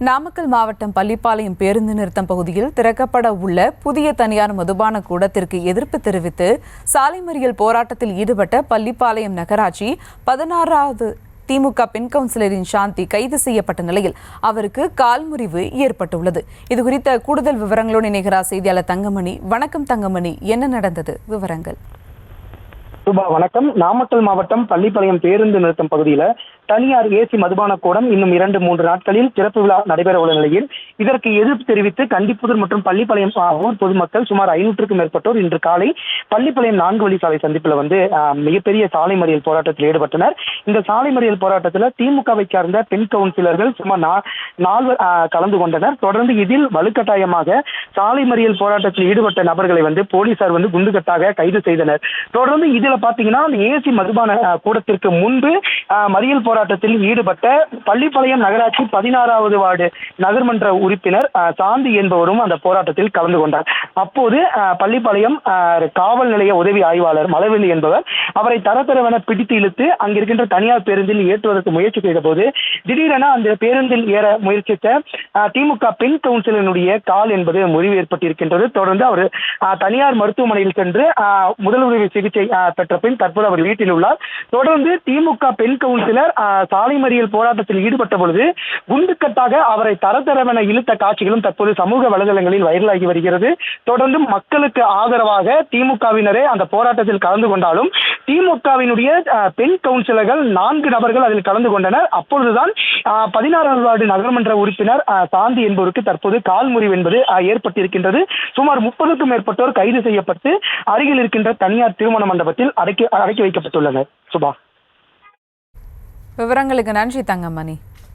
நாமக்கல் மாவட்டம் பள்ளிப்பாளையம் பேருந்து நிறுத்தம் பகுதியில் திறக்கப்பட உள்ள புதிய தனியார் மதுபான கூடத்திற்கு எதிர்ப்பு தெரிவித்து சாலை மறியல் போராட்டத்தில் ஈடுபட்ட பள்ளிப்பாளையம் நகராட்சி 16வது திமுக பெண் கவுன்சிலரின் சாந்தி கைது செய்யப்பட்ட நிலையில் அவருக்கு கால்முறிவு ஏற்பட்டுள்ளது. இதுகுறித்த கூடுதல் விவரங்களோடு இணைகிறார் செய்தியாளர் தங்கமணி. வணக்கம் தங்கமணி, என்ன நடந்தது? விவரங்கள். வணக்கம். நாமக்கல் மாவட்டம் பள்ளிப்பாளையம் பேருந்து நிறுத்தம் பகுதியில் தனியார் ஏசி மதுபான கூடம் இன்னும் 2-3 நாட்களில் திறப்பு விழா நடைபெற உள்ள நிலையில் இதற்கு எதிர்ப்பு தெரிவித்து கண்டிப்புதூர் மற்றும் பள்ளிப்பாளையம் ஊர் பொதுமக்கள் சுமார் 500க்கும் மேற்பட்டோர் இன்று காலை பள்ளிப்பாளையம் 4 வழி சாலை சந்திப்பில் மிகப்பெரிய சாலை மறியல் போராட்டத்தில் ஈடுபட்டனர். இந்த சாலை மறியல் போராட்டத்தில் திமுகவை சார்ந்த பெண் கவுன்சிலர்கள் சுமார் 4 கலந்து கொண்டனர். தொடர்ந்து இதில் வலுக்கட்டாயமாக சாலை மறியல் போராட்டத்தில் ஈடுபட்ட நபர்களை போலீசார் குண்டுகட்டாக கைது செய்தனர். தொடர்ந்து இதில் பாத்தீங்கன்னா ஏசி மதுபான கூடத்திற்கு முன்பு மறியல் போராட்டத்தில் ஈடுபட்ட பள்ளிப்பாளையம் நகராட்சி 16வது வார்டு நகர்மன்ற உறுப்பினர் சாந்தி என்பவரும் அந்த போராட்டத்தில் கலந்து கொண்டார். அப்போது பள்ளிப்பாளையம் காவல் நிலைய உதவி ஆய்வாளர் மலர்வெளி என்பவர் அவரை தரத்தரவென பிடித்து இழுத்து அங்கிருக்கின்ற தனியார் பேருந்தில் ஏற்றுவதற்கு முயற்சி செய்த போது திடீரென அந்த பேருந்தில் ஏற முயற்சித்த திமுக பெண் கவுன்சிலருடைய கால் என்பது முறிவு ஏற்பட்டிருக்கின்றது. தொடர்ந்து அவர் தனியார் மருத்துவமனையில் சென்று முதலுதவி சிகிச்சை பெற்ற பின் தற்போது அவர் வீட்டில் உள்ளார். தொடர்ந்து திமுக பெண் கவுன்சிலர் சாலை மறியல் போராட்டத்தில் ஈடுபட்ட பொழுது குண்டுக்கட்டாக அவரை தரதரவென இழுத்த காட்சிகளும் தற்போது சமூக வலைதளங்களில் வைரலாகி வருகிறது. தொடர்ந்து மக்களுக்கு ஆதரவாக திமுகவினரே அந்த போராட்டத்தில் கலந்து கொண்டாலும் திமுகவினுடைய பெண் கவுன்சிலர்கள் 4 நபர்கள் அதில் கலந்து கொண்டனர். அப்பொழுதுதான் 16வது வார்டு நகர்மன்ற உறுப்பினர் சாந்தி என்பவருக்கு தற்போது கால் முறிவு என்பது ஏற்பட்டிருக்கின்றது. சுமார் 30க்கும் மேற்பட்டோர் கைது செய்யப்பட்டு அருகில் இருக்கின்ற தனியார் திருமண மண்டபத்தில் அடக்கி வைக்கப்பட்டுள்ளனர். சுபா, விவரங்களுக்கு நன்றி தங்கமணி.